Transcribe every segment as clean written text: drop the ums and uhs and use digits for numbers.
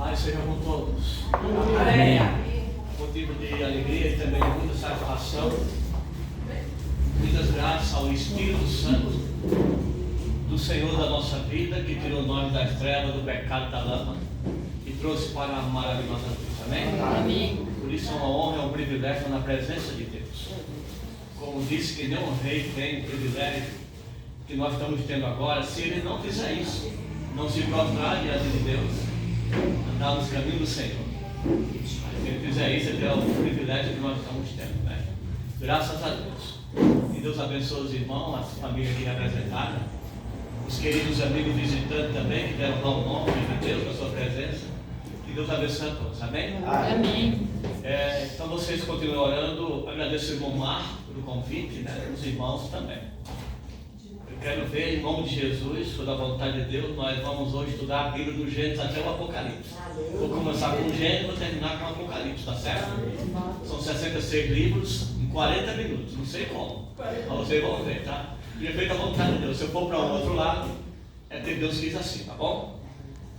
Pai, seja com todos. Amém. Motivo de alegria e também muita satisfação. Muitas graças ao Espírito Santo do Senhor da nossa vida, que tirou nós das trevas, do pecado, da lama e trouxe para a maravilhosa luz. Amém? Amém. Por isso é uma honra, é um privilégio na presença de Deus. Como disse que nenhum rei tem o privilégio que nós estamos tendo agora, se ele não fizer isso, não se prostrar diante de Deus, andar nos caminhos do Senhor. Se ele fizer isso, ele terá o privilégio que nós estamos tendo, né? Graças a Deus. Que Deus abençoe os irmãos, a família aqui representada, os queridos amigos visitantes também, que deram o nome de Deus na sua presença. Que Deus abençoe a todos, amém? Amém. Então vocês continuem orando. Agradeço o irmão Marco pelo convite, né? Os irmãos também. Eu quero ver, em nome de Jesus, por a vontade de Deus, nós vamos hoje estudar a Bíblia do Gênesis até o Apocalipse. Vou começar com o Gênesis e vou terminar com o Apocalipse, tá certo? São 66 livros em 40 minutos, não sei como, mas vocês vão ver, tá? E é feita a vontade de Deus. Se eu for para o outro lado, é porque Deus quis assim, tá bom?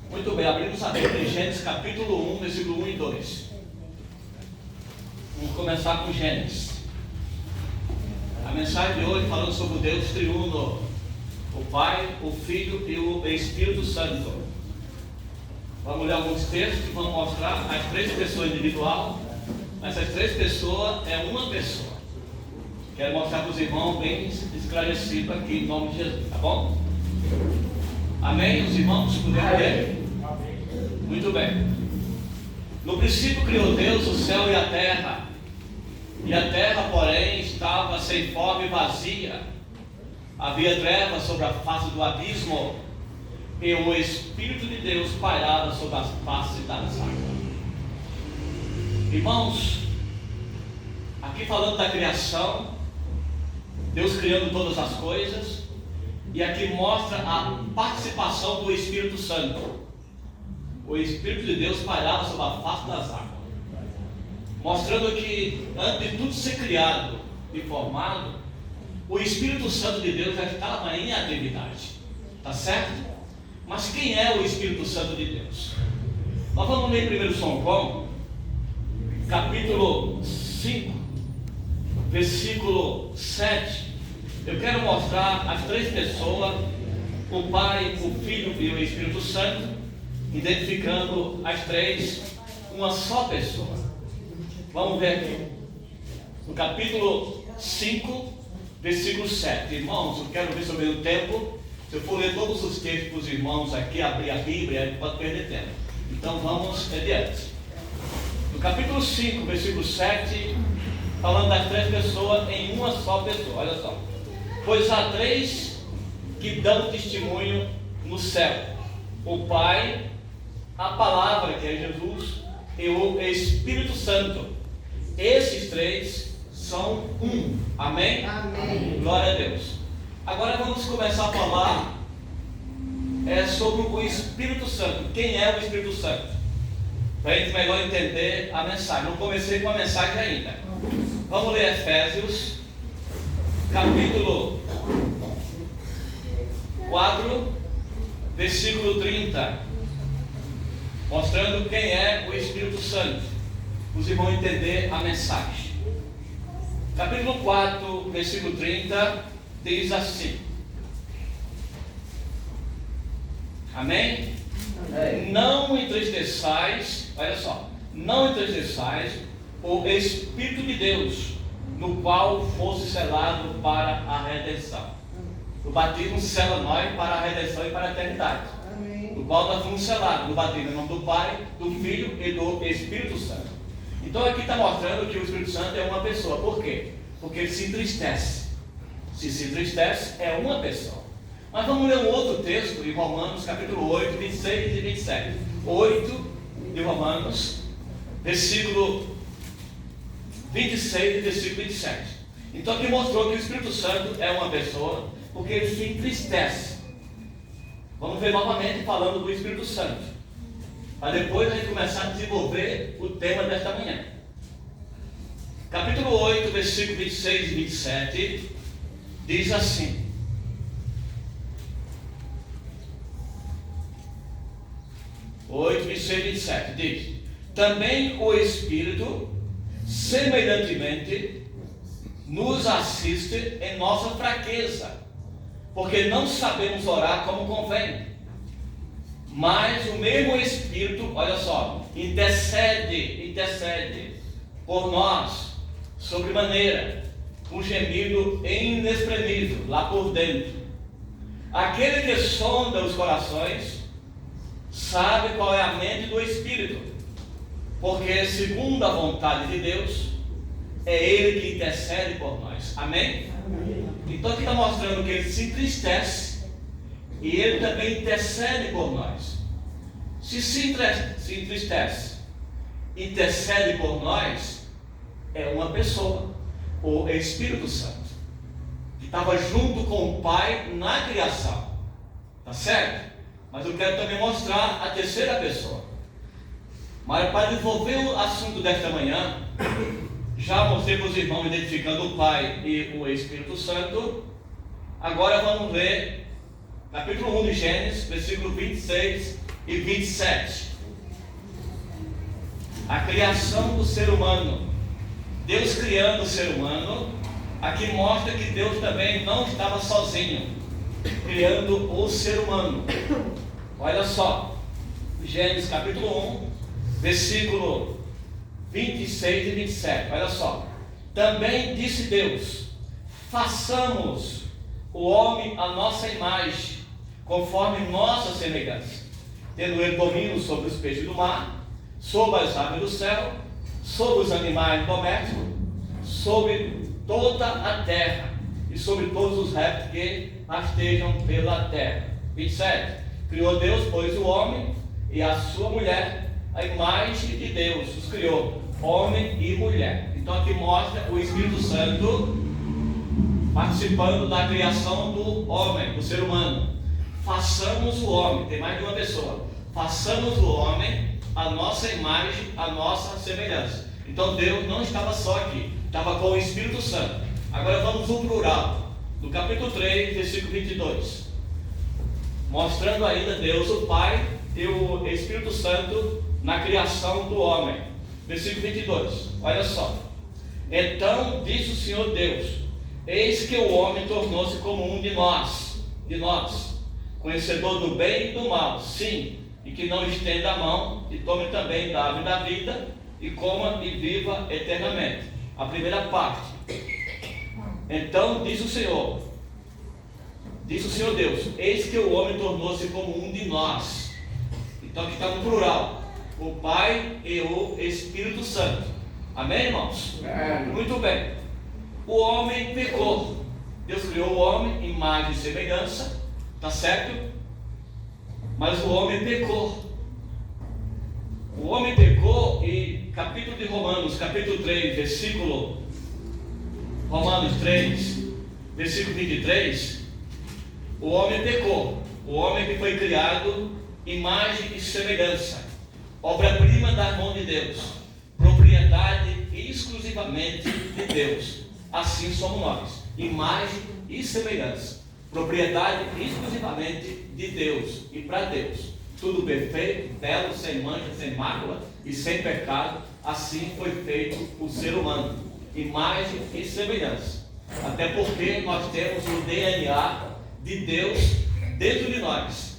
Muito bem, abrimos a Bíblia em Gênesis capítulo 1, versículo 1 e 2. Vamos começar com Gênesis. A mensagem de hoje falando sobre o Deus triuno, o Pai, o Filho e o Espírito Santo. Vamos ler alguns textos que vão mostrar as três pessoas individuais. Essas três pessoas é uma pessoa. Quero mostrar para os irmãos bem esclarecido aqui em nome de Jesus, tá bom? Amém? Os irmãos puderem ler? Muito bem. No princípio criou Deus o céu e a terra. E a terra, porém, estava sem forma e vazia. Havia trevas sobre a face do abismo, e o Espírito de Deus pairava sobre as faces das águas. Irmãos, aqui falando da criação, Deus criando todas as coisas, e aqui mostra a participação do Espírito Santo. O Espírito de Deus pairava sobre a face das águas, mostrando que antes de tudo ser criado e formado, o Espírito Santo de Deus já estava em atividade, tá certo? Mas quem é o Espírito Santo de Deus? Nós vamos ler primeiro São João, capítulo 5, versículo 7. Eu quero mostrar as três pessoas, o Pai, o Filho e o Espírito Santo, identificando as três, uma só pessoa. Vamos ver aqui, no capítulo 5, versículo 7. Irmãos, eu quero ver sobre o tempo. Se eu for ler todos os textos para os irmãos aqui, abrir a Bíblia, pode perder tempo. Então vamos adiante. No capítulo 5, versículo 7, falando das três pessoas em uma só pessoa. Olha só. Pois há três que dão testemunho no céu: o Pai, a Palavra, que é Jesus, e o Espírito Santo. Esses três são um. Amém? Amém. Glória a Deus. Agora vamos começar a falar sobre o Espírito Santo. Quem é o Espírito Santo? Para a gente melhor entender a mensagem. Não comecei com a mensagem ainda. Vamos ler Efésios, capítulo 4, versículo 30. Mostrando quem é o Espírito Santo. Os irmãos entender a mensagem. Capítulo 4, versículo 30, diz assim. Amém? Não entristeçais, olha só, não entristeçais o Espírito de Deus, no qual fosse selado para a redenção. O batismo sela nós para a redenção e para a eternidade. No qual nós fomos selados no batismo em nome do Pai, do Filho e do Espírito Santo. Então aqui está mostrando que o Espírito Santo é uma pessoa. Por quê? Porque ele se entristece. Se entristece, é uma pessoa. Mas vamos ler um outro texto em Romanos, capítulo 8, 26 e 27. 8 de Romanos, versículo 26 e versículo 27. Então aqui mostrou que o Espírito Santo é uma pessoa, porque ele se entristece. Vamos ver novamente falando do Espírito Santo, para depois a gente começar a desenvolver o tema desta manhã. Capítulo 8, versículo 26 e 27, diz assim: 8, 26 e 27, diz: também o Espírito, semelhantemente, nos assiste em nossa fraqueza, porque não sabemos orar como convém. Mas o mesmo Espírito, olha só, intercede por nós, sobremaneira, com gemido inexprimível, lá por dentro. Aquele que sonda os corações, sabe qual é a mente do Espírito, porque segundo a vontade de Deus, é Ele que intercede por nós. Amém? Então aqui está mostrando que Ele se entristece, e Ele também intercede por nós. Se entristece, intercede por nós, é uma pessoa, o Espírito Santo, que estava junto com o Pai na criação. Tá certo? Mas eu quero também mostrar a terceira pessoa. Mas para desenvolver o assunto desta manhã, já mostrei para os irmãos identificando o Pai e o Espírito Santo. Agora vamos ler capítulo 1 de Gênesis, versículo 26 e 27. A criação do ser humano. Deus criando o ser humano. Aqui mostra que Deus também não estava sozinho, criando o ser humano. Olha só, Gênesis capítulo 1, versículo 26 e 27. Olha só. Também disse Deus: façamos o homem à nossa imagem, conforme nossa semelhança, tendo ele domínio sobre os peixes do mar, sobre as aves do céu, sobre os animais domésticos, sobre toda a terra e sobre todos os répteis que rastejam pela terra. 27. Criou Deus, pois, o homem e a sua mulher, a imagem de Deus os criou, homem e mulher. Então aqui mostra o Espírito Santo participando da criação do homem, do ser humano. Façamos o homem, tem mais de uma pessoa. Façamos o homem a nossa imagem, a nossa semelhança. Então Deus não estava só aqui, estava com o Espírito Santo. Agora vamos ao plural, no capítulo 3, versículo 22. Mostrando ainda Deus, o Pai e o Espírito Santo na criação do homem. Versículo 22, olha só. Então disse o Senhor Deus: eis que o homem tornou-se como um de nós, conhecedor do bem e do mal, sim, e que não estenda a mão e tome também da árvore da vida e coma e viva eternamente. A primeira parte. Então disse o Senhor Deus: eis que o homem tornou-se como um de nós. Então aqui está no plural, o Pai e o Espírito Santo. Amém, irmãos? Muito bem. O homem pecou. Deus criou o homem, imagem e semelhança, tá certo? Mas o homem pecou. O homem pecou, e capítulo de Romanos, capítulo 3, versículo Romanos 3, versículo 23, o homem pecou. O homem que foi criado, imagem e semelhança, obra-prima da mão de Deus, propriedade exclusivamente de Deus. Assim somos nós, imagem e semelhança, propriedade exclusivamente de Deus e para Deus. Tudo perfeito, belo, sem mancha, sem mácula e sem pecado. Assim foi feito o ser humano, imagem e semelhança. Até porque nós temos o DNA de Deus dentro de nós.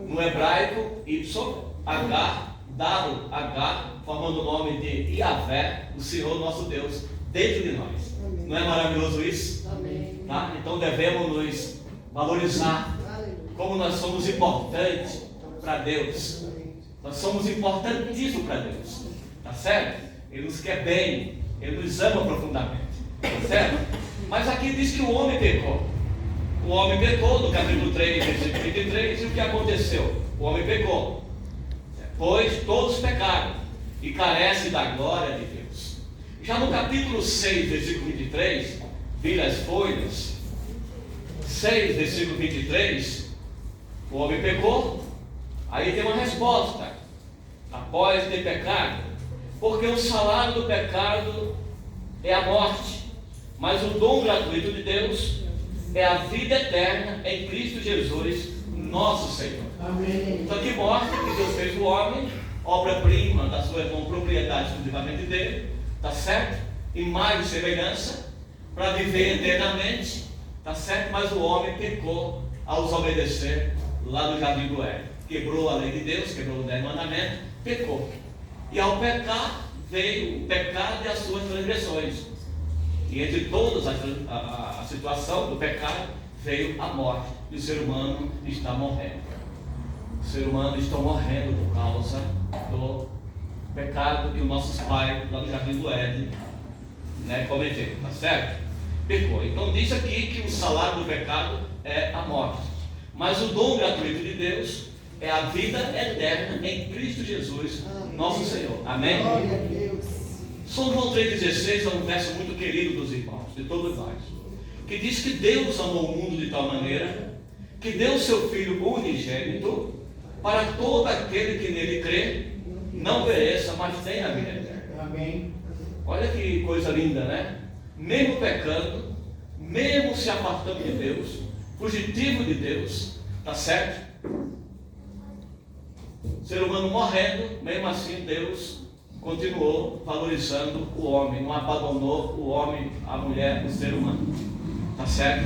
No hebraico, YH, dado H, formando o nome de Yahvé, o Senhor nosso Deus, dentro de nós. Amém. Não é maravilhoso isso? Amém. Tá? Então devemos nos valorizar. Como nós somos importantes para Deus. Nós somos importantíssimos para Deus. Tá certo? Ele nos quer bem, Ele nos ama profundamente. Tá certo? Mas aqui diz que o homem pecou. O homem pecou, no capítulo 3, versículo 23, e o que aconteceu? O homem pecou, pois todos pecaram e carecem da glória de Deus. Já no capítulo 6, versículo 23, vira as folhas, 6, versículo 23, o homem pecou. Aí tem uma resposta, após ter pecado, porque o salário do pecado é a morte, mas o dom gratuito de Deus é a vida eterna em Cristo Jesus, nosso Senhor. Amém. Então aqui mostra que Deus fez o homem, obra-prima da sua mão, propriedade exclusivamente dele, tá certo? Imagem e semelhança, para viver eternamente, tá certo? Mas o homem pecou ao desobedecer lá no jardim do Éden. Quebrou a lei de Deus, quebrou o 10 mandamentos, pecou. E ao pecar, veio o pecado e as suas transgressões. E entre todas a situação do pecado, veio a morte. E o ser humano está morrendo. O ser humano está morrendo por causa do pecado que os nossos pais, lá no jardim do Éden, cometeram, tá certo? Pecou. Então diz aqui que o salário do pecado é a morte. Mas o dom gratuito de Deus é a vida eterna em Cristo Jesus, nosso Senhor. Amém? Glória a Deus. São João 3,16 é um verso muito querido dos irmãos, de todos nós, que diz que Deus amou o mundo de tal maneira que deu seu Filho unigênito para todo aquele que nele crê, não pereça, mas tenha a vida eterna. Amém. Olha que coisa linda, né? Mesmo pecando, mesmo se apartando de Deus, fugitivo de Deus, tá certo? O ser humano morrendo, mesmo assim Deus continuou valorizando o homem, não abandonou o homem, a mulher, o ser humano, tá certo?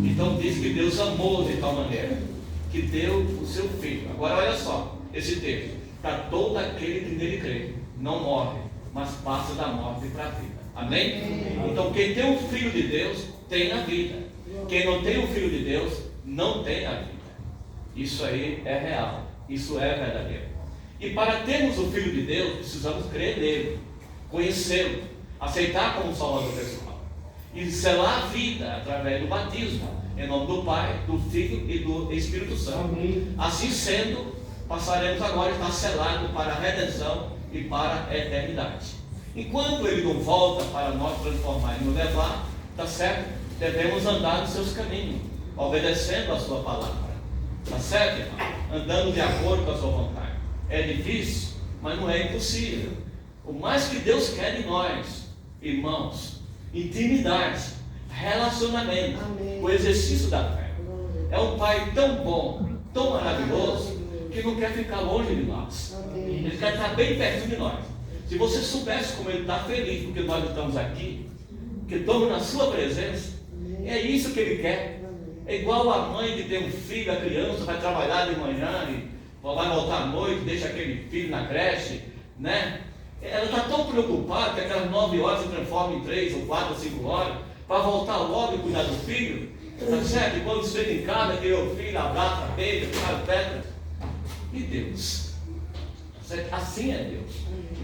Então diz que Deus amou de tal maneira que deu o seu Filho. Agora olha só, esse texto, para todo aquele que nele crê, não morre, mas passa da morte para a vida. Amém? Então quem tem o Filho de Deus tem a vida. Quem não tem o Filho de Deus não tem a vida. Isso aí é real, isso é verdadeiro. E para termos o Filho de Deus, precisamos crer nele, conhecê-lo, aceitar como Salvador pessoal e selar a vida através do batismo, em nome do Pai, do Filho e do Espírito Santo. Amém. Assim sendo, passaremos agora a estar selado para a redenção e para a eternidade. Enquanto ele não volta para nós transformar e nos levar, tá certo? Devemos andar nos seus caminhos, obedecendo a sua palavra, tá certo, irmão? Andando de acordo com a sua vontade. É difícil, mas não é impossível. O mais que Deus quer de nós, irmãos, intimidade, relacionamento, Amém. o exercício da fé. É um Pai tão bom, tão maravilhoso, que não quer ficar longe de nós. Amém. Ele quer estar bem perto de nós. Se você soubesse como Ele está feliz porque nós estamos aqui, que estamos na sua presença, é isso que Ele quer. É igual a mãe que tem um filho, a criança vai trabalhar de manhã e vai voltar à noite, deixa aquele filho na creche, né? Ela está tão preocupada que aquelas 9 horas se transformam em 3 ou 4 ou 5 horas, para voltar logo e cuidar do filho, tá certo? E quando chega em casa, aquele filho abraça, beija, faz pedra. E Deus? Tá certo? Assim é Deus.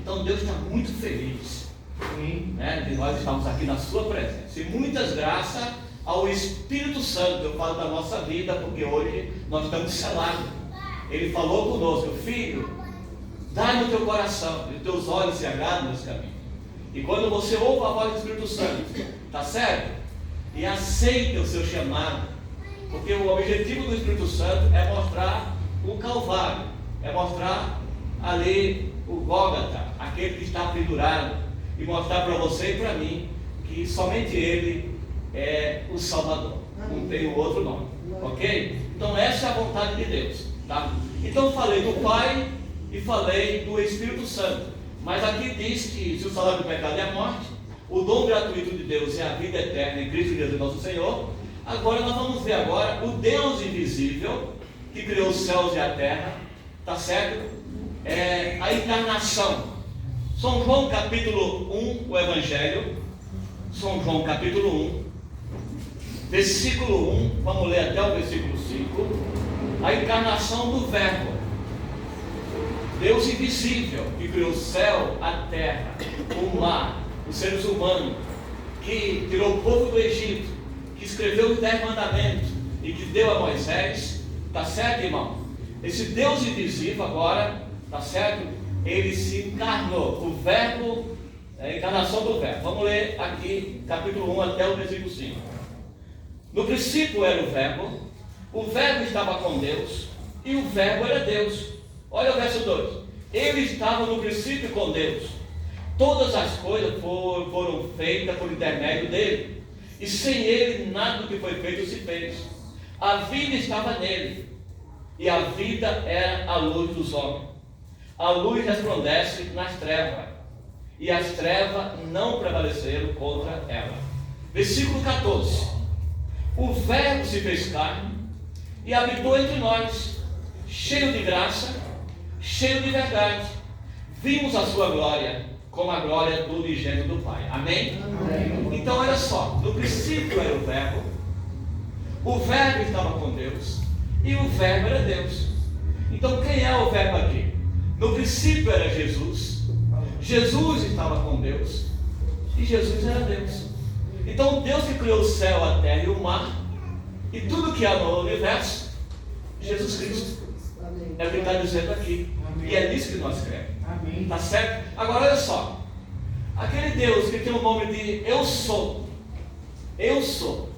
Então Deus está muito feliz, né, de nós estarmos aqui na sua presença. E muitas graças ao Espírito Santo, eu falo da nossa vida, porque hoje nós estamos selados. Ele falou conosco: filho, dá no teu coração, e os teus olhos se agradam nesse caminho. E quando você ouve a voz do Espírito Santo, tá certo? E aceita o seu chamado, porque o objetivo do Espírito Santo é mostrar o Calvário, é mostrar ali o Gólgota, aquele que está pendurado, e mostrar para você e para mim que somente Ele é o Salvador, não tem o outro nome, ok? Então essa é a vontade de Deus, tá? Então falei do Pai e falei do Espírito Santo, mas aqui diz que se o salário do pecado é a morte, o dom gratuito de Deus é a vida eterna em Cristo Jesus nosso Senhor. Agora nós vamos ver agora o Deus invisível que criou os céus e a terra, tá certo? É a encarnação. São João capítulo 1, o Evangelho, São João capítulo 1, versículo 1, vamos ler até o versículo 5, a encarnação do Verbo, Deus invisível, que criou o céu, a terra, o mar, os seres humanos, que tirou o povo do Egito, que escreveu os 10 mandamentos e que deu a Moisés, tá certo, irmão? Esse Deus invisível agora, tá certo? Ele se encarnou, o Verbo, a encarnação do Verbo. Vamos ler aqui, capítulo 1 até o versículo 5. No princípio era o Verbo estava com Deus, e o Verbo era Deus. Olha o verso 2. Ele estava no princípio com Deus. Todas as coisas foram feitas por intermédio dele, e sem ele nada do que foi feito se fez. A vida estava nele, e a vida era a luz dos homens. a luz resplandece nas trevas, e as trevas não prevaleceram contra ela. Versículo 14. O Verbo se fez carne e habitou entre nós, cheio de graça, cheio de verdade. Vimos a sua glória, como a glória do unigênito do Pai. Amém? Amém? Então olha só, no princípio era o Verbo estava com Deus, e o Verbo era Deus. Então quem é o Verbo aqui? No princípio era Jesus, Jesus estava com Deus, e Jesus era Deus. Então Deus que criou o céu, a terra e o mar, e tudo que há no universo, Jesus Cristo. É o que está dizendo aqui. Amém. E é nisso que nós cremos. Está certo? Agora olha só, aquele Deus que tem o nome de Eu Sou, Eu Sou.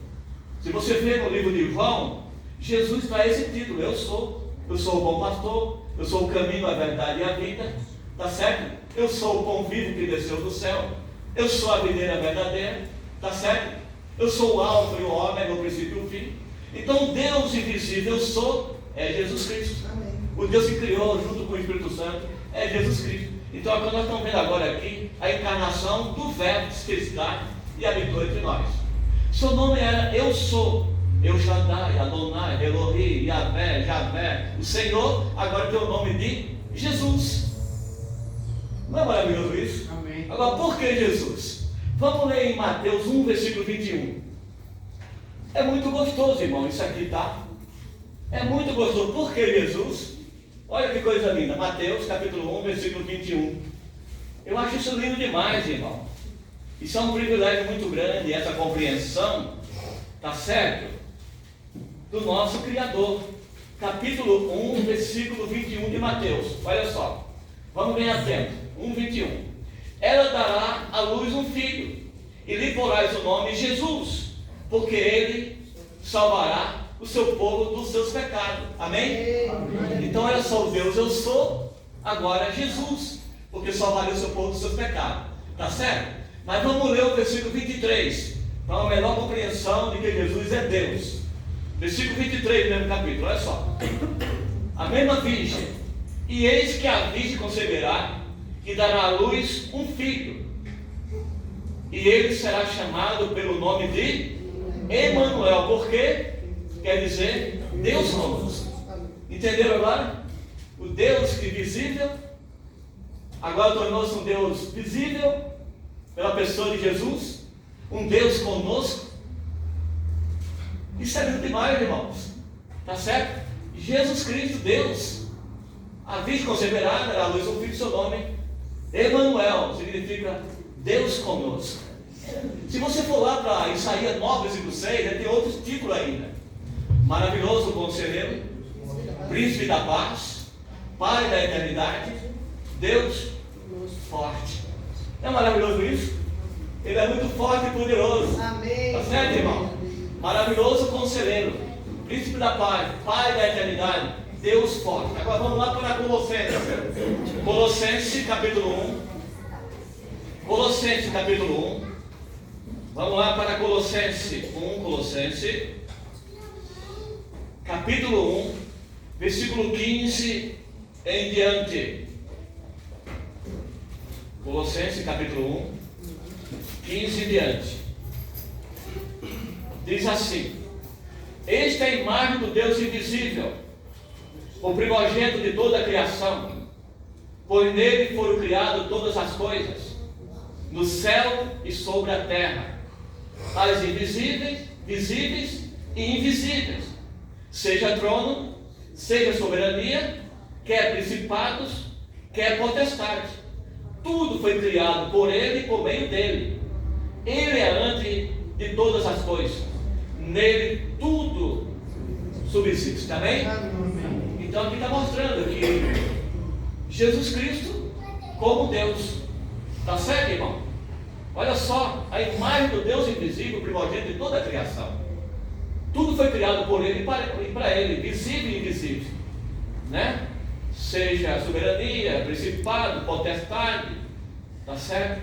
Se você ver no livro de João, Jesus traz esse título: Eu sou o bom pastor, eu sou o caminho, a verdade e a vida. Está certo? Eu sou o pão vivo que desceu do céu, eu sou a videira verdadeira. Está certo? Eu sou o alfa e o ômega, o princípio e o fim. Então Deus invisível, Eu Sou, é Jesus Cristo. Amém. O Deus que criou junto com o Espírito Santo é Jesus Cristo. Então agora nós estamos vendo agora aqui a encarnação do Verbo que se fez carne e habitou entre nós. Seu nome era Eu Sou, Eu Shaddai, Adonai, Elohi, Yahvé, Javé. O Senhor agora tem o nome de Jesus. Não é maravilhoso isso? Amém. Agora, por que Jesus? Vamos ler em Mateus 1, versículo 21. É muito gostoso, irmão, isso aqui, tá? É muito gostoso. Por que Jesus? Olha que coisa linda. Mateus, capítulo 1, versículo 21. Eu acho isso lindo demais, irmão. Isso é um privilégio muito grande, essa compreensão, tá certo? Do nosso Criador. Capítulo 1, versículo 21 de Mateus. Olha só. Vamos ganhar tempo. 1, 21. Ela dará à luz um filho, e lhe porás o nome Jesus, porque ele salvará o seu povo dos seus pecados. Amém? Amém. Então olha só, o Deus Eu Sou, agora é Jesus, porque salvaria o seu povo dos seus pecados. Está certo? Mas vamos ler o versículo 23, para uma melhor compreensão de que Jesus é Deus. Versículo 23 do mesmo capítulo, olha só. A mesma virgem, e eis que a virgem conceberá, e dará à luz um filho, e ele será chamado pelo nome de Emanuel, porque quer dizer Deus conosco. Entenderam agora? O Deus que visível agora tornou-se um Deus visível pela pessoa de Jesus, um Deus conosco. Isso é lindo demais, irmãos. Tá certo? Jesus Cristo, Deus, a virgem conceberá, dará à luz um filho, seu nome Emanuel, significa Deus conosco. Se você for lá para Isaías 9, versículo 6, tem outros títulos ainda: maravilhoso conselheiro, príncipe da paz, pai da eternidade, Deus forte. Não é maravilhoso isso? Ele é muito forte e poderoso. Amém. Tá certo, irmão? Maravilhoso conselheiro, príncipe da paz, pai da eternidade, Deus forte. Agora vamos lá para Colossenses. Colossenses capítulo 1. Colossenses capítulo 1. Vamos lá para Colossenses 1. Colossenses capítulo 1, versículo 15 em diante. Colossenses capítulo 1, 15 em diante. Diz assim: esta é a imagem do Deus invisível, o primogênito de toda a criação, pois nele foram criadas todas as coisas, no céu e sobre a terra, as invisíveis, visíveis e invisíveis, seja trono, seja soberania, quer principados, quer potestade. Tudo foi criado por ele e por meio dele. Ele é antes de todas as coisas, nele tudo subsiste. Amém? Então aqui está mostrando que Jesus Cristo como Deus. Está certo, irmão? Olha só, a imagem do Deus invisível, primogênito de toda a criação. Tudo foi criado por ele e para ele, visível e invisível, né? Seja soberania, principado, potestade, tá certo?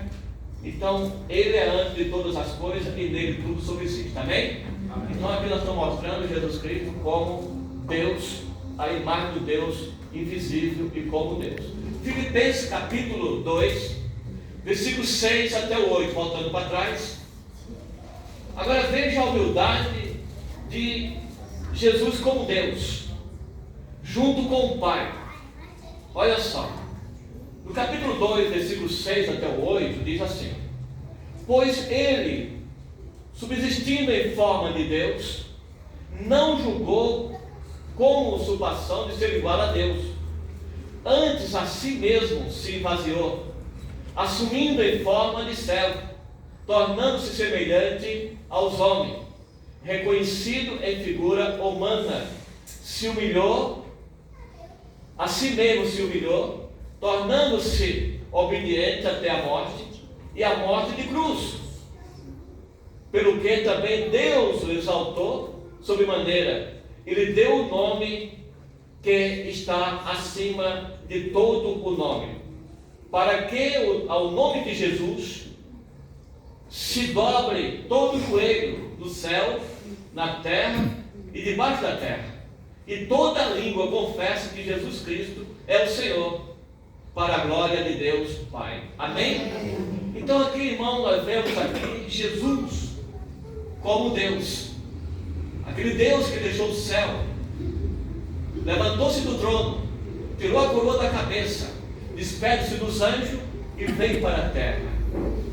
Então, ele é antes de todas as coisas e nele tudo subsiste, amém? Amém. Então aqui nós estamos mostrando Jesus Cristo como Deus, a imagem do Deus invisível e como Deus. Filipenses capítulo 2, versículos 6 até o 8, voltando para trás. Agora veja a humildade de Jesus como Deus, junto com o Pai. Olha só, no capítulo 2, versículos 6 até o 8, diz assim: pois ele, subsistindo em forma de Deus, não julgou como usurpação de ser igual a Deus. Antes a si mesmo se esvaziou, assumindo em forma de servo, tornando-se semelhante aos homens, reconhecido em figura humana, se humilhou, a si mesmo se humilhou, tornando-se obediente até a morte, e a morte de cruz. Pelo que também Deus o exaltou sobremaneira, ele deu o nome que está acima de todo o nome, para que ao nome de Jesus se dobre todo o joelho do céu, na terra e debaixo da terra, e toda língua confesse que Jesus Cristo é o Senhor, para a glória de Deus Pai. Amém? Então aqui, irmão, nós vemos aqui Jesus como Deus, aquele Deus que deixou o céu, levantou-se do trono, tirou a coroa da cabeça, despede-se dos anjos e vem para a terra,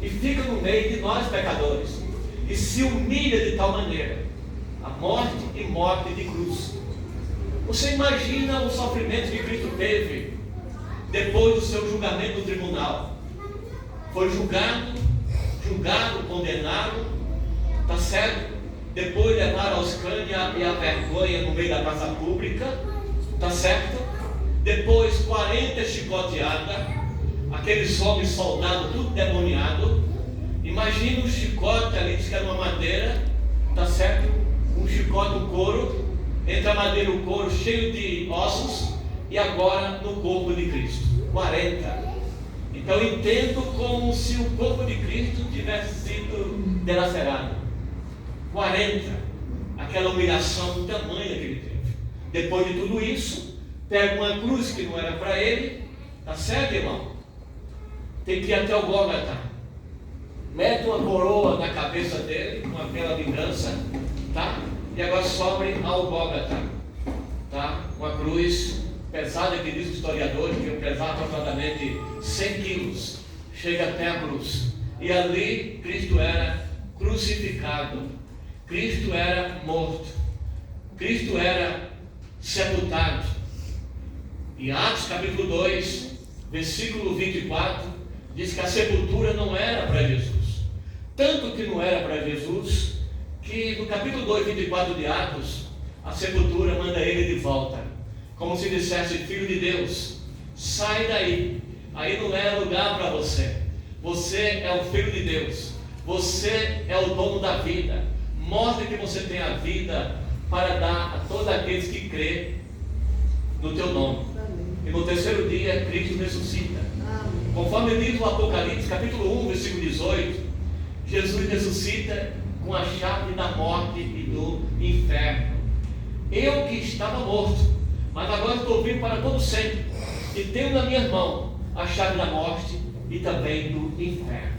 e fica no meio de nós pecadores, e se humilha de tal maneira, a morte e morte de cruz. Você imagina o sofrimento que Cristo teve depois do seu julgamento no tribunal? Foi julgado, condenado, está certo? Depois levaram a escânia e a vergonha no meio da praça pública, está certo? Depois 40 chicoteadas, aqueles homens soldados, tudo demoniado. Imagina um chicote ali, diz que era uma madeira, está certo? Um chicote, um couro, entre a madeira e o couro cheio de ossos, e agora no corpo de Cristo, 40. Então eu entendo como se o corpo de Cristo tivesse sido dilacerado. 40, aquela humilhação tamanha que ele teve. Depois de tudo isso, pega uma cruz que não era para ele, tá certo, irmão? Tem que ir até o Gólgota, mete uma coroa na cabeça dele, com aquela vingança, tá? E agora sobe ao Gólgota, tá? Uma cruz pesada, que diz o historiador que pesava aproximadamente 100 quilos, chega até a cruz, e ali Cristo era crucificado, Cristo era morto, Cristo era sepultado. Em Atos capítulo 2, versículo 24, diz que a sepultura não era para Jesus, tanto que não era para Jesus, que no capítulo 2, 24 de Atos, a sepultura manda ele de volta, como se dissesse: filho de Deus, sai daí, aí não é lugar para você, você é o filho de Deus, você é o dono da vida, mostra que você tem a vida para dar a todos aqueles que crê no teu nome. E no terceiro dia Cristo ressuscita, conforme diz o Apocalipse capítulo 1, versículo 18, Jesus ressuscita com a chave da morte e do inferno. Eu que estava morto, mas agora estou vivo para todo sempre, e tenho na minha mão a chave da morte e também do inferno.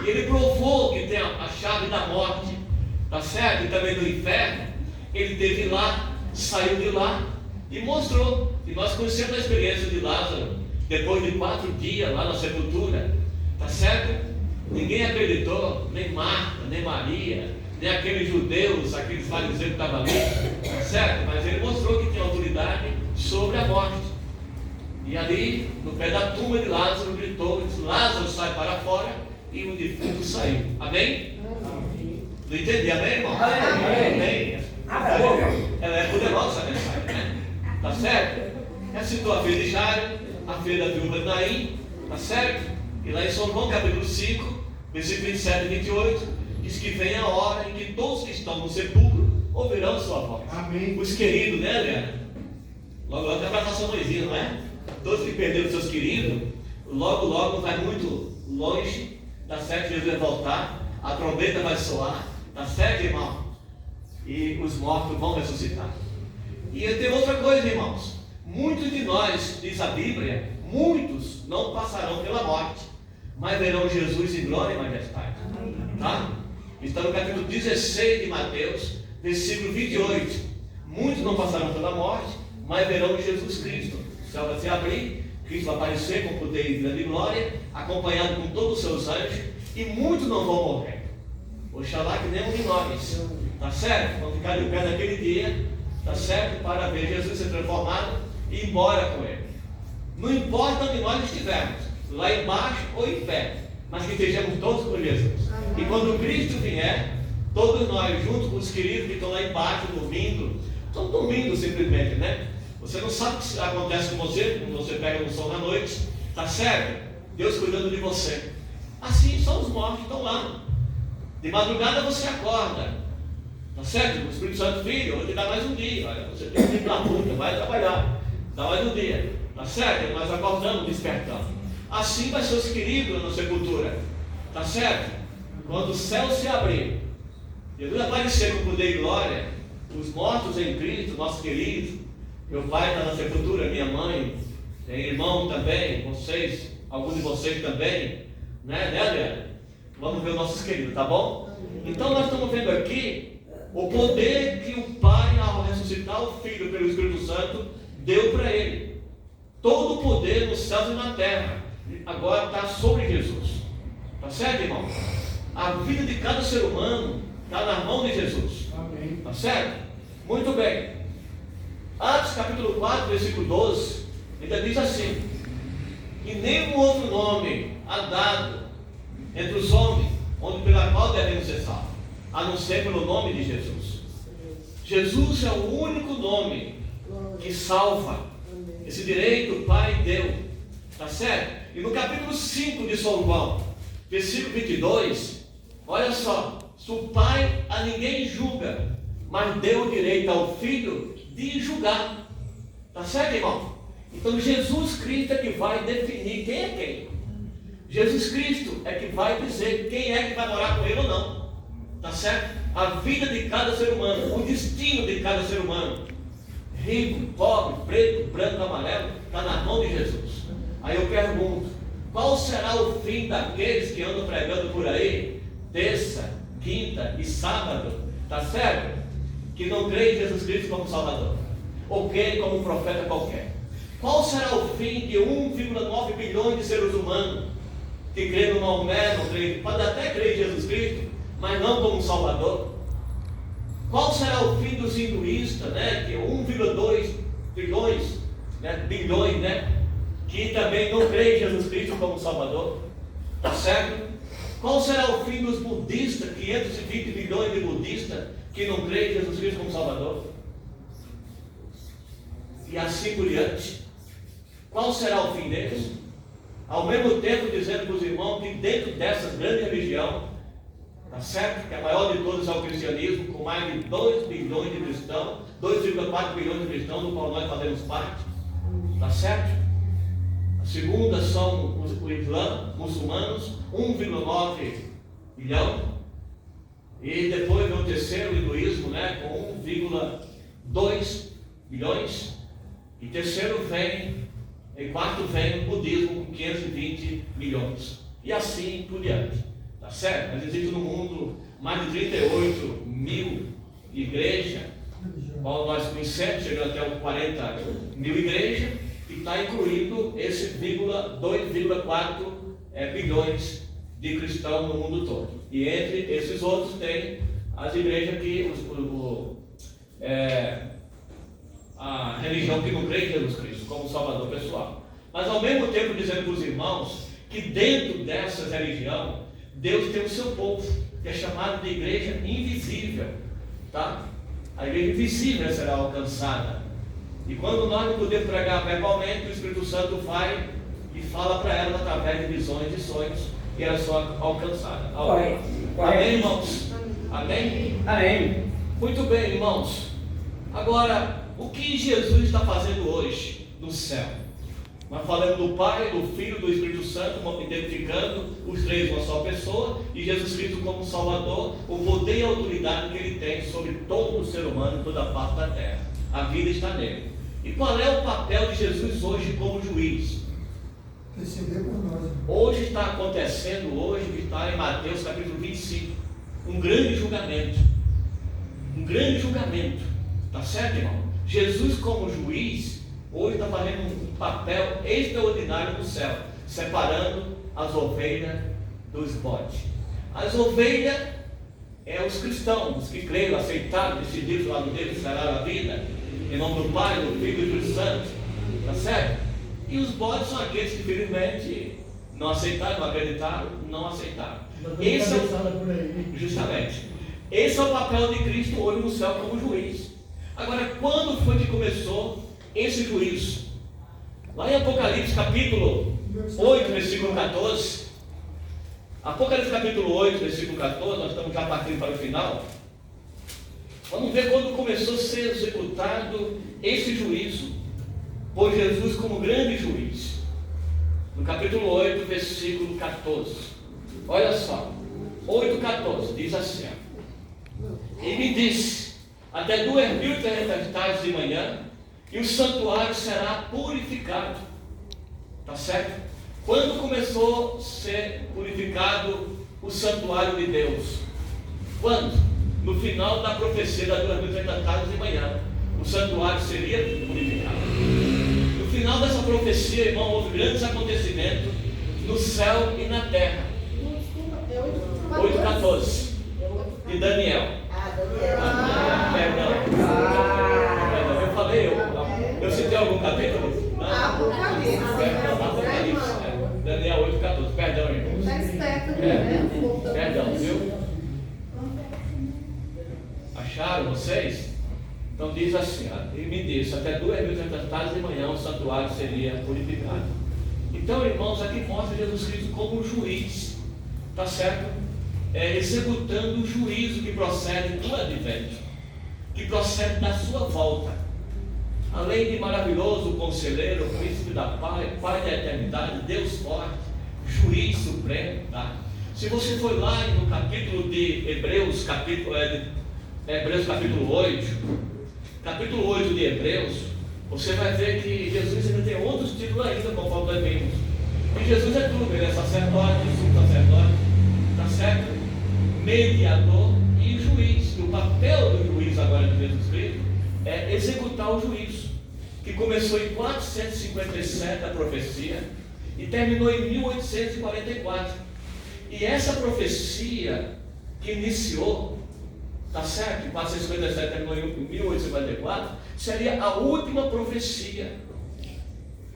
E ele provou que tem a chave da morte, tá certo? E também do inferno. Ele esteve lá, saiu de lá e mostrou. E nós conhecemos a experiência de Lázaro, depois de 4 dias lá na sepultura, tá certo? Ninguém acreditou, nem Marta, nem Maria, nem aqueles judeus, aqueles fariseus que estavam ali, tá certo? Mas ele mostrou que tinha autoridade sobre a morte. E ali, no pé da tumba de Lázaro, gritou, disse: Lázaro, sai para fora, e o defunto saiu. Amém? Não entendi, amém, irmão? Amém. Ela é poderosa a mensagem, né? Tá certo? Citou a filha de Jairo, a filha da viúva de Naim, tá certo? E lá em São João capítulo 5, versículo 27 e 28, diz que vem a hora em que todos que estão no sepulcro ouvirão sua voz. Amém. Os queridos, né, Leandro? Logo logo tem a passação Moisinha, não é? Todos que perderam seus queridos, logo não vai muito longe, tá certo? Jesus vai voltar, a trombeta vai soar, tá certo, irmão? E os mortos vão ressuscitar. E tem outra coisa, irmãos, muitos de nós, diz a Bíblia, muitos não passarão pela morte, mas verão Jesus em glória e majestade. Tá? Está no capítulo 16 de Mateus, versículo 28. Muitos não passarão pela morte, mas verão Jesus Cristo. O céu vai se abrir, Cristo vai aparecer com poder e grande glória, acompanhado com todos os seus anjos, e muitos não vão morrer. Oxalá que nenhum de nós, tá certo? Vamos ficar de pé naquele dia, tá certo? Para ver Jesus ser transformado e ir embora com ele. Não importa onde nós estivermos, lá embaixo ou em pé, mas que estejamos todos com Jesus. E quando Cristo vier, todos nós, junto com os queridos que estão lá embaixo dormindo, estão dormindo simplesmente, né? Você não sabe o que acontece com você quando você pega no sono à noite, tá certo? Deus cuidando de você. Assim são os mortos que estão lá. De madrugada você acorda, tá certo? O Espírito Santo, filho, hoje dá mais um dia, olha, você tem que ir para a luta, vai trabalhar, dá mais um dia, tá certo? Nós acordamos, despertamos. Assim vai ser os queridos na sepultura, tá certo? Quando o céu se abrir, Jesus aparecer com poder e glória, os mortos em Cristo, nossos queridos, meu pai está na sepultura, minha mãe, tem irmão também, vocês, alguns de vocês também, né, Adriana? Vamos ver os nossos queridos, tá bom? Então nós estamos vendo aqui o poder que o Pai, ao ressuscitar o Filho pelo Espírito Santo, deu para ele. Todo o poder nos céus e na terra agora está sobre Jesus. Tá certo, irmão? A vida de cada ser humano está na mão de Jesus. Amém. Tá certo? Muito bem. Atos capítulo 4, versículo 12, ainda diz assim: e nenhum outro nome há dado entre os homens, onde pela qual devemos ser salvos, a não ser pelo nome de Jesus. Jesus é o único nome que salva. Esse direito o Pai deu, tá certo? E no capítulo 5 de São João, versículo 22, olha só: se o Pai a ninguém julga, mas deu o direito ao Filho de julgar. Tá certo, irmão? Então Jesus Cristo é que vai definir quem é quem. Jesus Cristo é que vai dizer quem é que vai morar com ele ou não. Tá certo? A vida de cada ser humano, o destino de cada ser humano, rico, pobre, preto, branco, amarelo, está na mão de Jesus. Aí eu pergunto: qual será o fim daqueles que andam pregando por aí, terça, quinta e sábado, tá certo? Que não creem em Jesus Cristo como Salvador, ou creem como um profeta qualquer. Qual será o fim de 1,9 bilhões de seres humanos que creem no Maomé, não creem, pode até crer em Jesus Cristo, mas não como Salvador? Qual será o fim dos hinduístas, né, que 1,2 bilhões, né, que também não creem em Jesus Cristo como Salvador? Tá certo? Qual será o fim dos budistas, 520 milhões de budistas, que não creem em Jesus Cristo como Salvador? E assim por diante. Qual será o fim deles? Ao mesmo tempo dizendo para os irmãos que dentro dessa grande religião, tá certo? Que a maior de todas é o cristianismo, com mais de 2 bilhões de cristãos, 2,4 bilhões de cristãos, do qual nós fazemos parte, tá certo? A segunda são o Islã, muçulmanos, 1,9 bilhão. E depois vem o terceiro, o hinduísmo, né, com 1,2 bilhões. E terceiro vem, e quarto vem o budismo com 520 milhões. E assim por diante. Tá certo? Mas existe no mundo mais de 38 mil igrejas, qual nós conhecemos, chegando até 40 mil igrejas, e está incluído esse 2,4 bilhões de cristãos no mundo todo. E entre esses outros tem as igrejas que a religião que não crê em Jesus Cristo como Salvador pessoal. Mas ao mesmo tempo dizendo para os irmãos que dentro dessa religião Deus tem o seu povo, que é chamado de igreja invisível, tá? A igreja invisível será alcançada. E quando nós não podemos pregar verbalmente, o Espírito Santo vai e fala para elas através de visões e sonhos, e elas são alcançadas. Amém, irmãos? Amém? Amém. Muito bem, irmãos. Agora, o que Jesus está fazendo hoje no céu? Nós falamos do Pai, do Filho, do Espírito Santo, identificando os três uma só pessoa, e Jesus Cristo como Salvador, o poder e a autoridade que Ele tem sobre todo o ser humano, toda a parte da terra. A vida está nele. E qual é o papel de Jesus hoje como juiz? Decidir por nós. Hoje está acontecendo, hoje está em Mateus capítulo 25, um grande julgamento. Um grande julgamento. Tá certo, irmão? Jesus como juiz, hoje está fazendo um papel extraordinário no céu, separando as ovelhas dos bodes. As ovelhas os cristãos, os que creram, aceitaram, decidiram do lado deles, será a vida, em nome do Pai, do Filho e do Espírito Santo. Tá certo? E os bodes são aqueles que, infelizmente, não aceitaram, não acreditaram, não aceitaram. Justamente. Esse é o papel de Cristo hoje no céu como juiz. Agora, quando foi que começou esse juízo? Lá em Apocalipse capítulo 8, versículo 14. Apocalipse capítulo 8, versículo 14, nós estamos já partindo para o final. Vamos ver quando começou a ser executado esse juízo por Jesus como grande juiz. No capítulo 8, versículo 14. Olha só, 8,14, diz assim: e me disse, até 2.000 tempestades de manhã, e o santuário será purificado. Tá certo? Quando começou a ser purificado o santuário de Deus? Quando? No final da profecia das 2.000 tempestades de manhã, o santuário seria purificado. No final dessa profecia, irmão, houve grandes acontecimentos no céu e na terra. 8,14 de Daniel. Perdão. Eu falei, eu citei algum capítulo? Não. Apocalipse. Daniel 8,14. Perdão, irmão. Está esperto aqui, né? Perdão, viu? Acharam vocês? Então diz assim, ele me disse, até 2.000 tempestades de manhã o santuário seria purificado. Então, irmãos, aqui mostra Jesus Cristo como juiz, tá certo? Executando o juízo que procede do advento, que procede da sua volta. Além de maravilhoso, conselheiro, príncipe da paz, pai da eternidade, Deus forte, juiz supremo, tá? Se você for lá no capítulo de Hebreus, capítulo 8, capítulo 8 de Hebreus, você vai ver que Jesus ainda tem outros títulos ainda, conforme nós vimos. E Jesus é tudo, ele é sacerdote, subsacerdote, tá certo? Mediador e juiz. E o papel do juiz agora de Jesus Cristo é executar o juízo, que começou em 457 a profecia e terminou em 1844. E essa profecia que iniciou, tá certo? Em 457 terminou em 1844, seria a última profecia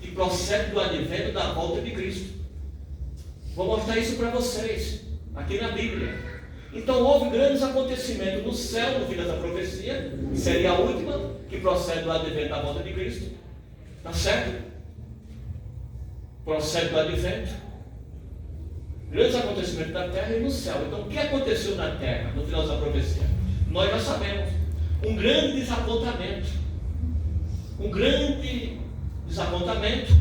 que procede do advento da volta de Cristo. Vou mostrar isso para vocês aqui na Bíblia. Então houve grandes acontecimentos no céu no fim dessa profecia, que seria a última, que procede do advento da volta de Cristo. Tá certo? Procede do advento. Grandes acontecimentos na terra e no céu. Então o que aconteceu na terra no final dessa profecia? Nós já sabemos. Um grande desapontamento. Um grande desapontamento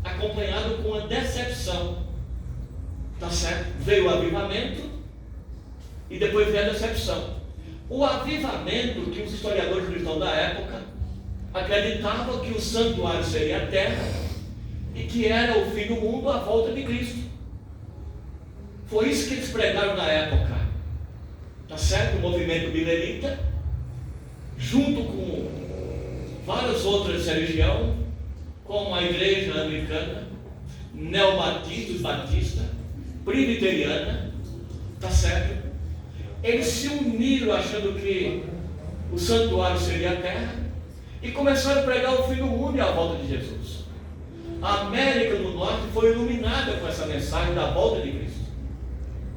acompanhado com uma decepção. Tá certo? Veio o avivamento e depois veio a decepção. O avivamento, que os historiadores cristãos da época acreditavam que o santuário seria a terra e que era o fim do mundo, a volta de Cristo. Foi isso que eles pregaram na época. Tá certo? O movimento milerita, junto com várias outras religiões, como a igreja anglicana, neobatista, batista, presbiteriana, tá certo? Eles se uniram achando que o santuário seria a terra e começaram a pregar o fim do mundo e a volta de Jesus. A América do Norte foi iluminada com essa mensagem da volta de Cristo.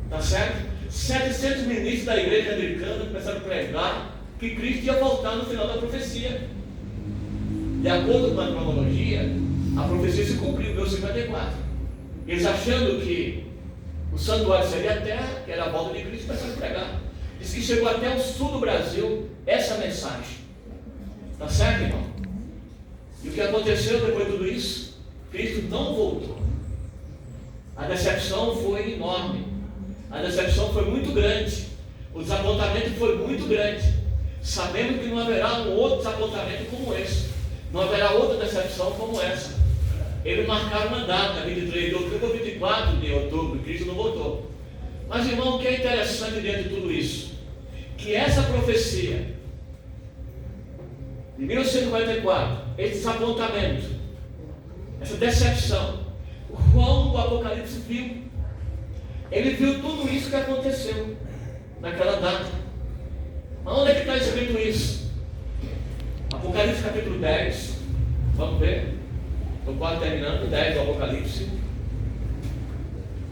Tá certo? 700 ministros da igreja americana começaram a pregar que Cristo ia voltar no final da profecia. De acordo com a cronologia, a profecia se cumpriu em 1954. Eles achando que o santuário seria a terra, que era a volta de Cristo, começaram a pregar. Diz que chegou até o sul do Brasil essa mensagem. Tá certo, irmão? E o que aconteceu depois de tudo isso? Cristo não voltou. A decepção foi enorme. A decepção foi muito grande. O desapontamento foi muito grande. Sabemos que não haverá um outro desapontamento como esse. Não haverá outra decepção como essa. Eles marcaram uma data, 23 de outubro ou 24 de outubro, Cristo não voltou. Mas, irmão, o que é interessante diante de tudo isso? Que essa profecia de 1944, esse desapontamento, essa decepção, João do Apocalipse viu. Ele viu tudo isso que aconteceu naquela data. Onde é que está escrito isso? Apocalipse capítulo 10. Vamos ver. Estou quase terminando, 10 do Apocalipse.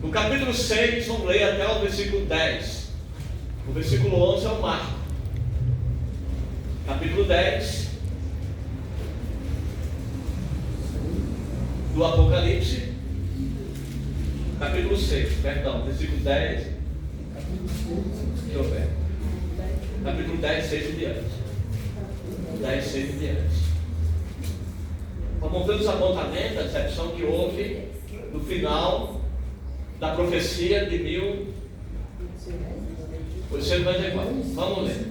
No capítulo 6, vamos ler até o versículo 10. O versículo 11 é o marco. Capítulo 10 do Apocalipse. Capítulo 6, perdão, versículo 10. Deixa eu ver. Capítulo 10, 6 e diante. 10, 6 e diante. Vamos ver os apontamentos, a decepção que houve no final da profecia de 1894. Vamos ler.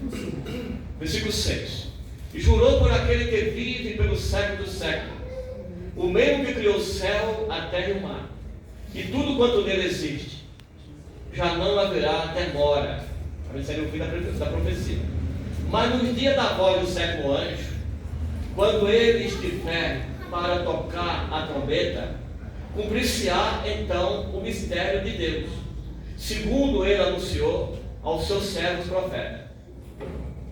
Versículo 6. E jurou por aquele que vive pelo século dos séculos, o mesmo que criou o céu, a terra e o mar, e tudo quanto nele existe, já não haverá demora. Seria o fim da profecia. Mas no dia da voz do sétimo anjo, quando ele estiver para tocar a trombeta, cumprir-se-á então o mistério de Deus, segundo ele anunciou aos seus servos profetas.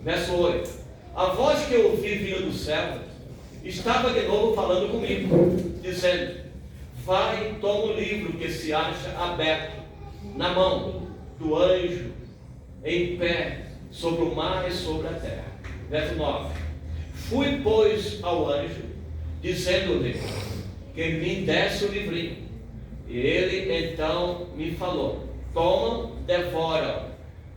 Verso 8. A voz que eu ouvi vindo do céu estava de novo falando comigo, dizendo: vai, toma o livro que se acha aberto na mão do anjo, em pé sobre o mar e sobre a terra. Verso 9. Fui, pois, ao anjo, dizendo-lhe que me desse o livrinho. E ele então me falou: toma, devora,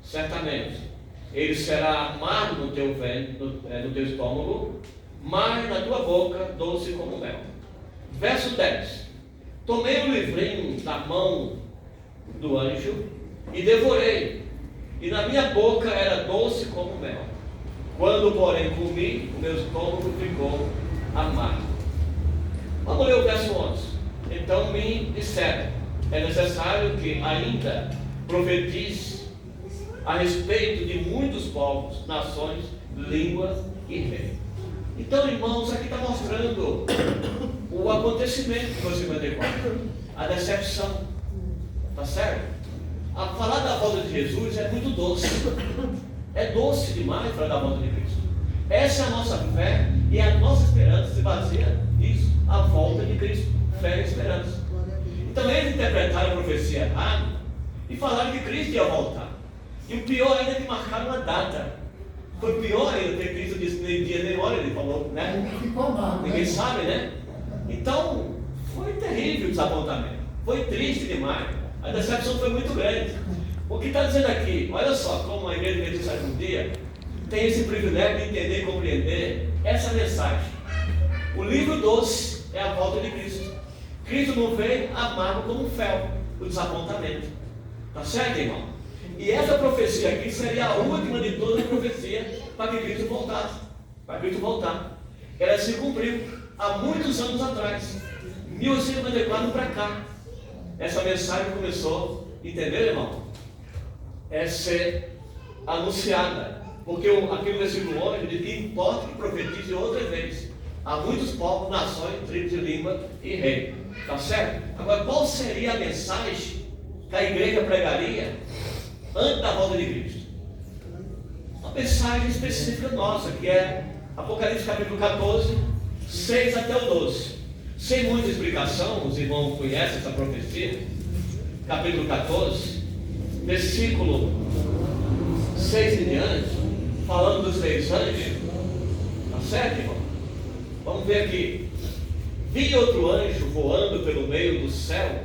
certamente ele será amargo no teu ventre, no teu estômago, mas na tua boca doce como mel. Verso 10. Tomei o livrinho da mão do anjo e devorei, e na minha boca era doce como mel. Quando, porém, comi, o meu estômago ficou amargo. Vamos ler o verso 11. Então me disseram: é necessário que ainda profetize a respeito de muitos povos, nações, línguas e reis. Então, irmãos, aqui está mostrando o acontecimento de 1954, a decepção. Está certo? A falar da volta de Jesus é muito doce. É doce demais falar da volta de Cristo. Essa é a nossa fé e a nossa esperança se baseia nisso, a volta de Cristo. Fé e esperança. Então eles interpretaram a profecia errada e falaram que Cristo ia voltar. E o pior ainda é que marcaram uma data. Foi pior ainda ter Cristo disse nem dia nem hora, ele falou, né? Ninguém sabe, né? Então, foi terrível o desapontamento. Foi triste demais. A decepção foi muito grande. O que está dizendo aqui, olha só como a igreja de Jesus um dia tem esse privilégio de entender e compreender essa mensagem. O livro doce é a volta de Cristo. Cristo não veio amargo como um fel, o desapontamento. Tá certo, irmão? E essa profecia aqui seria a última de toda a profecia para que Cristo voltasse. Para Cristo voltar. Ela se cumpriu há muitos anos atrás. 1894 para cá. Essa mensagem começou, entendeu, irmão? É ser anunciada. Porque aqui no versículo 11 diz que importa que profetize outra vez. Há muitos povos, nações, tribos de língua e rei. Tá certo? Agora, qual seria a mensagem que a igreja pregaria antes da volta de Cristo? Uma mensagem específica nossa, que é Apocalipse capítulo 14, 6 até o 12. Sem muita explicação, os irmãos conhecem essa profecia. Capítulo 14, versículo 6 em diante, falando dos 3 anjos. Tá certo, irmão? Vamos ver aqui. Vi outro anjo voando pelo meio do céu,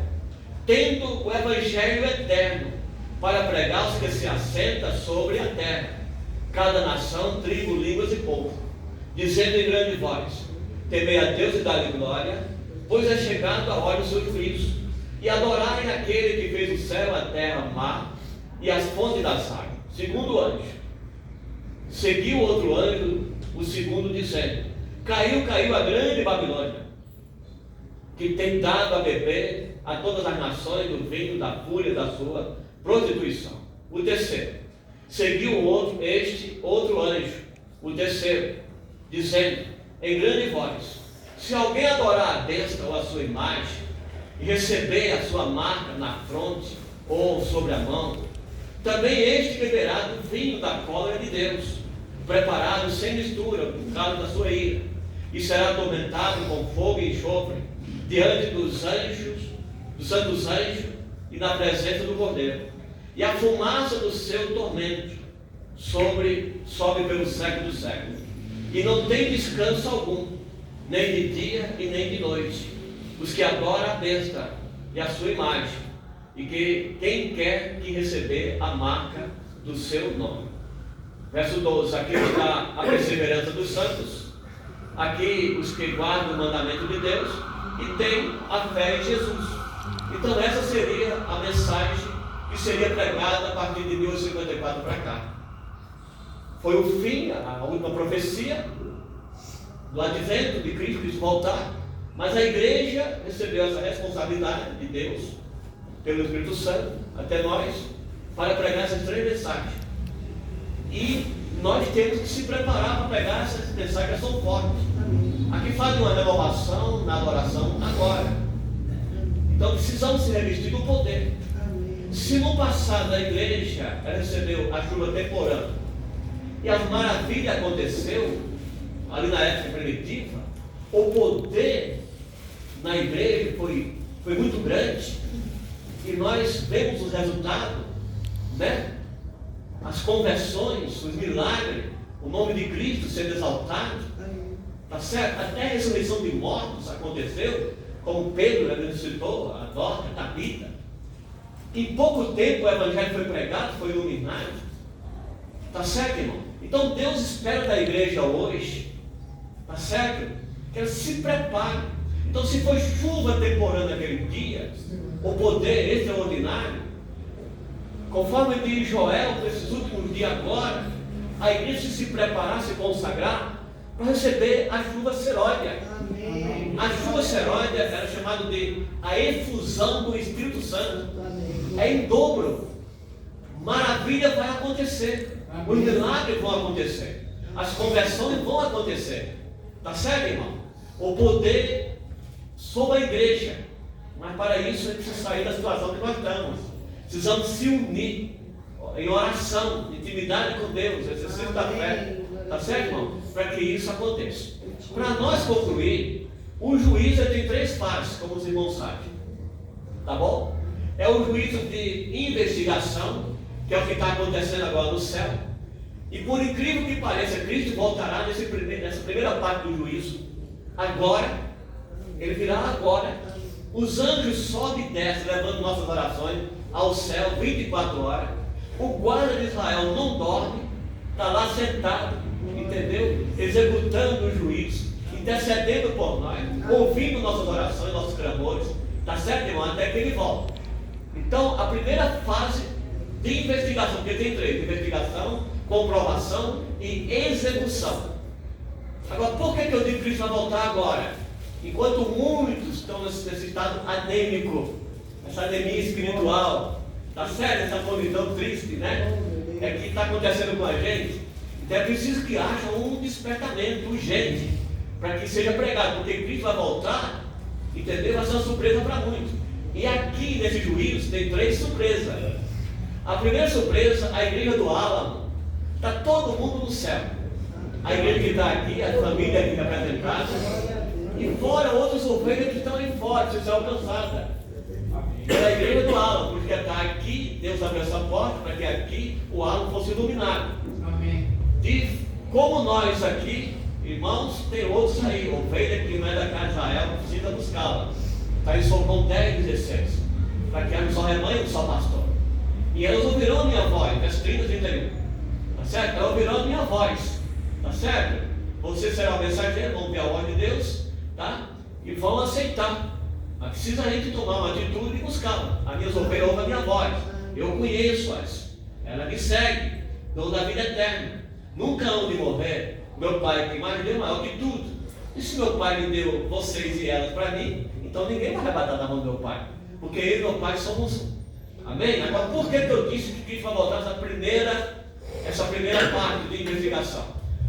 tendo o evangelho eterno, para pregar aos que se assentam sobre a terra, cada nação, tribo, línguas e povo, dizendo em grande voz: temei a Deus e dá-lhe glória, pois é chegado a hora do seu juízo, e adorarem aquele que fez o céu, a terra, o mar e as fontes das águas. Segundo anjo. Seguiu outro anjo, o segundo, dizendo: Caiu a grande Babilônia, que tem dado a beber a todas as nações do vinho da fúria da sua prostituição. O terceiro, seguiu este outro anjo, o terceiro, dizendo em grande voz: se alguém adorar a besta ou a sua imagem, e receber a sua marca na fronte ou sobre a mão, também este beberá do vinho da cólera de Deus, preparado sem mistura por causa da sua ira, e será atormentado com fogo e enxofre diante dos anjos, dos santos anjos, e na presença do Cordeiro. E a fumaça do seu tormento sobe pelo século dos séculos. E não tem descanso algum, nem de dia e nem de noite, os que adoram a besta e a sua imagem, e que quem quer que receber a marca do seu nome. Verso 12, aqui está a perseverança dos santos, aqui os que guardam o mandamento de Deus e têm a fé em Jesus. Então essa seria a mensagem que seria pregada a partir de 1854 para cá. Foi o fim, a última profecia do advento de Cristo voltar, mas a igreja recebeu essa responsabilidade de Deus, pelo Espírito Santo, até nós, para pregar essas três mensagens. E nós temos que se preparar para pegar essas mensagens que são fortes. Aqui faz uma renovação na adoração agora. Então precisamos se revestir do poder. Se no passado a igreja recebeu a chuva temporânea e as maravilhas aconteceu ali na época primitiva, o poder na igreja foi muito grande, e nós vemos os resultados, né? As conversões, os milagres, o nome de Cristo sendo exaltado, tá certo? Até a ressurreição de mortos aconteceu, como Pedro ressuscitou, a Dorca, a Tabita. Em pouco tempo o evangelho foi pregado, foi iluminado, tá certo, irmão? Então Deus espera da igreja hoje, tá certo? Que ela se prepare. Então, se foi chuva temporânea naquele dia, o poder extraordinário, conforme diz Joel, nesses últimos dias agora, a igreja se preparar, se consagrar, para receber a chuva seródia. Amém. A chuva seródia era chamada de a efusão do Espírito Santo. Amém. É em dobro. Maravilha vai acontecer. Amém. Os milagres vão acontecer. As conversões vão acontecer. Tá certo, irmão? O poder sobre a igreja, mas para isso a gente precisa sair da situação que nós estamos. Precisamos se unir em oração, intimidade com Deus, exercício da fé, tá certo, irmão? Para que isso aconteça. Para nós concluir, o juízo tem três fases, como os irmãos sabem, tá bom? É o juízo de investigação, que é o que está acontecendo agora no céu, e por incrível que pareça, Cristo voltará nessa primeira parte do juízo, agora. Ele virá agora. Os anjos sobem e descem, levando nossas orações ao céu 24 horas. O guarda de Israel não dorme, está lá sentado, entendeu? Executando o juízo, intercedendo por nós, ouvindo nossas orações, nossos clamores. Está certo, irmão? Até que ele volta. Então, a primeira fase de investigação, porque tem três: investigação, comprovação e execução. Agora, por que eu digo que Cristo vai voltar agora? Enquanto muitos estão nesse estado anêmico, essa anemia espiritual, tá certo? Essa condição triste, né? É que está acontecendo com a gente. Então é preciso que haja um despertamento urgente para que seja pregado, porque Cristo vai voltar, entendeu? Vai ser uma surpresa para muitos. E aqui nesse juízo tem três surpresas. A primeira surpresa, a igreja do Álamo, está todo mundo no céu. A igreja que está aqui, a família aqui representada. E fora outras ovelhas que estão aí fora, que serão alcançadas. Pela igreja do Álamo, porque está aqui, Deus abriu essa porta para que aqui o Álamo fosse iluminado. Amém. E como nós aqui, irmãos, tem outros aí, ovelha que não é da casa de Israel, precisa buscá-la. Está em Salmo 10, 16. Para que haja um só rebanho e um só pastor. E elas ouvirão a minha voz, verso 30 e 31. Tá certo? Elas ouvirão a minha voz. Tá certo? Você será o mensageiro, vão ouvir a voz de Deus. Tá? E vão aceitar. Mas precisa a gente tomar uma atitude e buscá-la. As minhas ovelhas ouvem a minha voz. Eu conheço-as. Ela me segue. Dou da vida eterna. Nunca hão de morrer. Meu Pai, que mais é maior que tudo. E se meu pai me deu vocês e elas para mim, então ninguém vai arrebatar da mão do meu pai. Porque eu e meu pai somos um. Amém? Agora, por que eu disse que Cristo vai voltar essa primeira parte de investigação?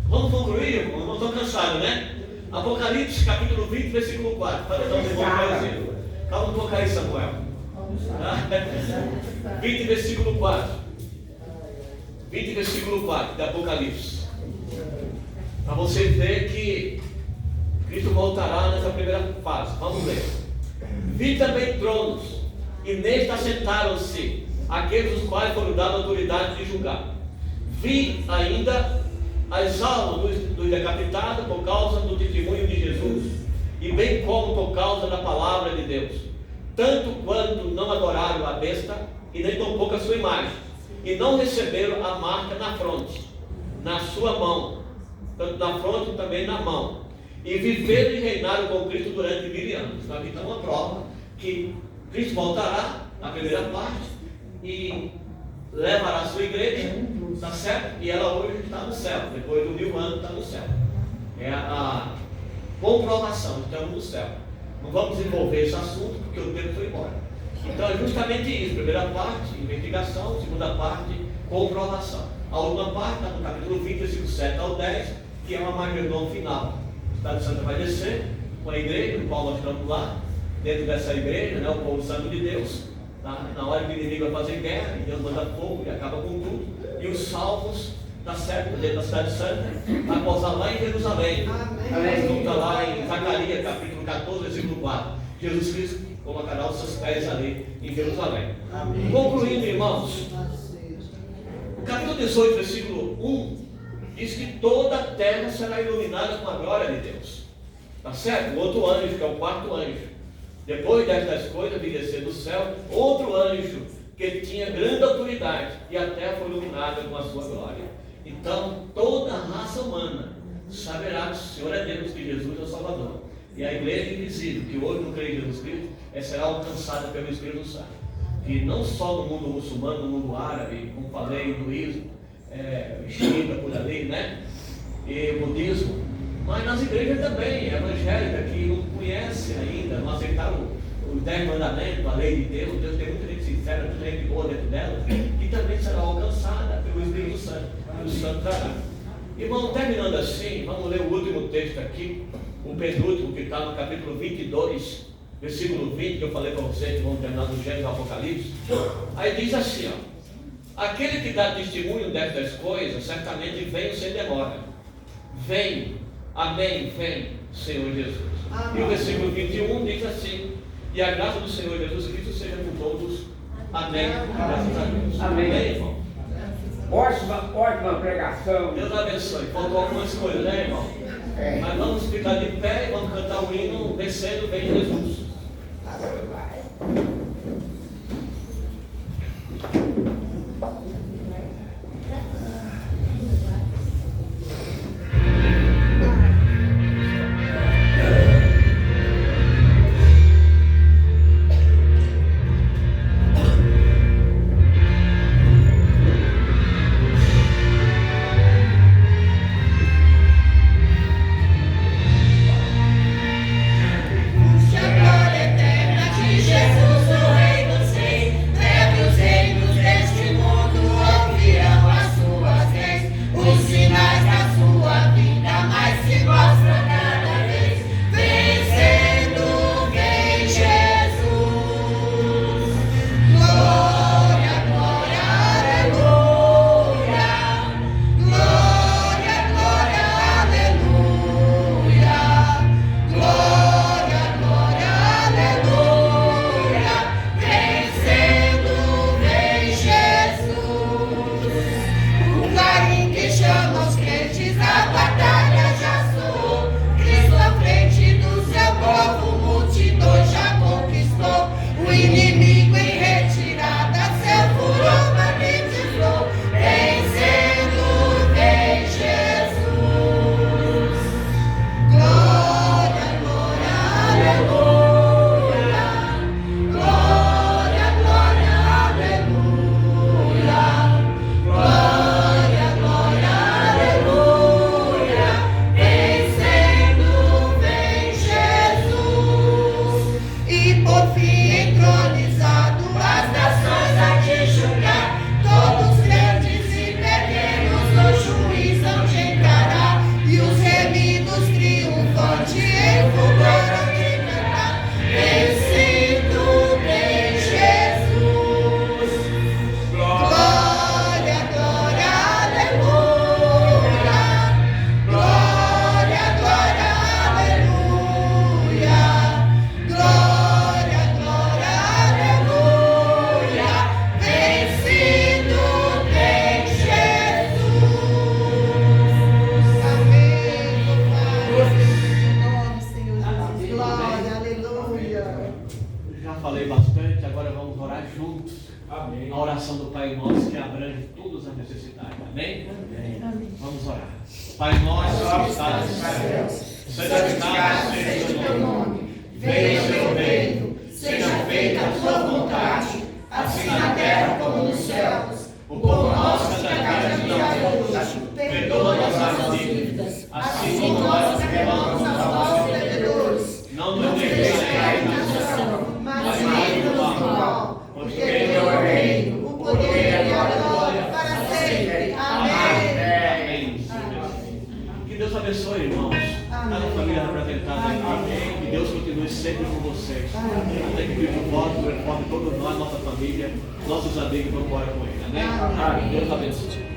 Vamos concluir, irmão? Não estou cansado, né? Apocalipse, capítulo 20, versículo 4. Para dar um irmão calma um pouco aí, Samuel. 20, versículo 4. 20, versículo 4 de Apocalipse. Para você ver que Cristo voltará nessa primeira fase. Vamos ver. Vi também tronos, e neste assentaram-se aqueles os quais foram dados a autoridade de julgar. Vi ainda as almas dos decapitados por causa do testemunho de Jesus, e bem como por causa da palavra de Deus, tanto quanto não adoraram a besta, e nem tampouco a sua imagem, e não receberam a marca na fronte, na sua mão, tanto na fronte também na mão, e viveram e reinaram com Cristo durante 1000 anos. Então aqui está uma prova que Cristo voltará na primeira parte e levará a sua igreja, está certo? E ela hoje está no céu, depois do 1000 anos está no céu. É a comprovação, estamos no céu. Não vamos desenvolver esse assunto porque o tempo foi embora. Então é justamente isso: primeira parte, investigação; segunda parte, comprovação. A última parte está no capítulo 20, versículo 7 ao 10, que é uma Magedon final. O Estado Santo vai descer com a igreja, no qual nós estamos lá, dentro dessa igreja, né, o povo santo de Deus. Tá? Na hora que o inimigo vai fazer guerra, Deus manda fogo e acaba com tudo. E os salvos, tá certo, dentro da cidade santa, vai pousar lá em Jerusalém. Amém. Está lá em Zacarias, capítulo 14, versículo 4. Jesus Cristo colocará os seus pés ali em Jerusalém. Amém. Concluindo, irmãos, o capítulo 18, versículo 1, diz que toda a terra será iluminada com a glória de Deus. Tá certo? O outro anjo, que é o quarto anjo, depois destas coisas, vi descer do céu outro anjo que tinha grande autoridade, e a terra foi iluminada com a sua glória. Então toda a raça humana saberá que o Senhor é Deus, que Jesus é o Salvador. E a igreja invisível, que hoje não crê em Jesus Cristo, será alcançada pelo Espírito Santo. Que não só no mundo muçulmano, no mundo árabe, como falei, hinduísmo, xiita por ali, né? E budismo, mas nas igrejas também, evangélicas, que não conhecem ainda, não aceitaram os 10 mandamentos, a lei de Deus. Deus tem muita gente sincera, muita gente boa dentro dela, que também será alcançada pelo Espírito Santo. O Santo trará. Irmão, terminando assim, vamos ler o último texto aqui, o penúltimo, que está no capítulo 22, versículo 20, que eu falei para vocês, que vamos terminar do Gênesis do Apocalipse. Aí diz assim, ó: aquele que dá testemunho destas coisas, certamente vem sem demora. Vem, amém, vem, Senhor Jesus. Amém. E o versículo 21 diz assim: e a graça do Senhor Jesus Cristo seja com todos. Amém. Graças a Deus. Amém. Amém, irmão? Ótima pregação. Deus abençoe. Faltou algumas coisas, né, irmão? Mas vamos ficar de pé e vamos cantar o hino Vencendo Bem Jesus. Chegou! falei bastante, agora vamos orar juntos. Amém. A oração do Pai Nosso que abrange todas as necessidades. Amém? Vamos orar. Pai Nosso que está nos céus, santificado seja o teu nome. Venha o teu reino, seja feita a tua vontade, assim na terra como nos céus. O pão nosso cada dia nos dá hoje. Perdoa nossas dívidas, assim como nós perdoamos aos nossos devedores. Não nos deixes cair na tentação, mas livra-nos do mal. Porque teu é o reino, o poder e a glória para sempre. Amém. Que Deus abençoe, irmãos. Cada família representada aqui. Que Deus continue sempre com vocês. Até que Cristo volte, reforme todos nós, nossa família, nossos amigos, vamos embora com Ele. Amém? Deus abençoe.